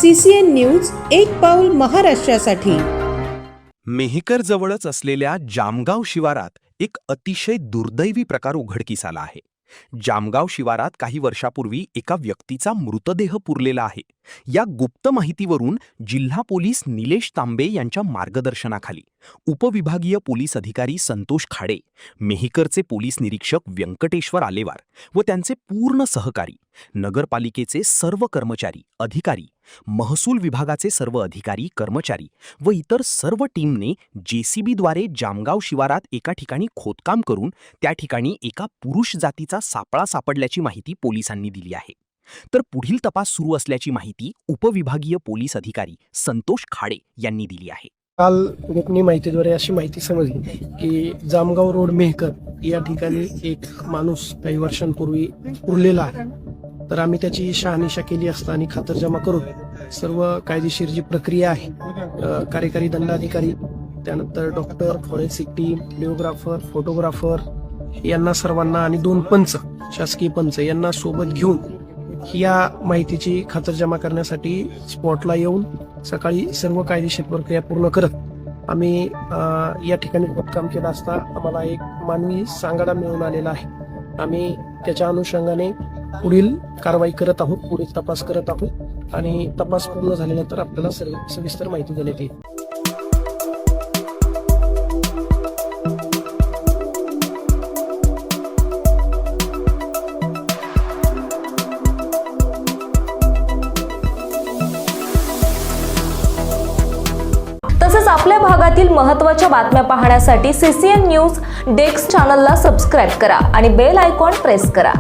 CCN news एक पाऊल महाराष्ट्रासाठी। मेहकर जवळच असलेल्या जामगाव शिवारात एक अतिशय दुर्दैवी प्रकार उघडकीस आला आहे। जामगाव शिवारात काही वर्षापूर्वी एका व्यक्तीचा मृतदेह पुरलेला आहे। या गुप्त माहितीवरून जिल्हा पोलीस निलेश तांबे यांच्या मार्गदर्शनाखाली उपविभागीय पोलीस अधिकारी संतोष खाडे, मेहकरचे पोलीस निरीक्षक व्यंकटेश्वर आलेवार व त्यांचे पूर्ण सहकारी, नगरपालिकेचे सर्व कर्मचारी अधिकारी, महसूल विभागाचे सर्व अधिकारी कर्मचारी व इतर सर्व टीमने JCBद्वारे जामगाव शिवारात एका ठिकाणी खोदकाम करून त्या ठिकाणी एका पुरुष जातीचा सापळा सापडल्याची माहिती पोलिसांनी दिली आहे। तर पुढील तपास सुरू असल्याची माहिती उपविभागीय पोलीस अधिकारी संतोष खाडे यांनी दिली आहे। काल गोपनीय माहितीद्वारे अशी माहिती समजली की जामगाव रोड मेहकर या ठिकाणी एक माणूस काही वर्षांपूर्वी उरलेला आहे। तर आम्ही त्याची शहानिशा केली असता आणि खातरजमा करून सर्व कायदेशीर जी प्रक्रिया आहे, कार्यकारी दंडाधिकारी, त्यानंतर doctor, forensic team, videographer, photographer यांना सर्वांना आणि 2 पंच, शासकीय पंच यांना सोबत घेऊन या माहितीची खातरजमा करण्यासाठी स्पॉटला येऊन सकाळी सर्व कायदेशीर प्रक्रिया पूर्ण करत आम्ही या ठिकाणी खोदकाम केलं असता आम्हाला एक मानवी सांगाडा मिळून आलेला आहे। आम्ही त्याच्या अनुषंगाने पुढील कारवाई करत आहोत, पुढील तपास करत आहोत आणि तपास पूर्ण झाल्यानंतर आपल्याला सविस्तर माहिती देण्यात येईल। तसेच आपल्या भागातील महत्त्वाच्या बातम्या पाहण्यासाठी CCN न्यूज डेस्क चॅनलला सबस्क्राइब करा आणि बेल आयकॉन प्रेस करा।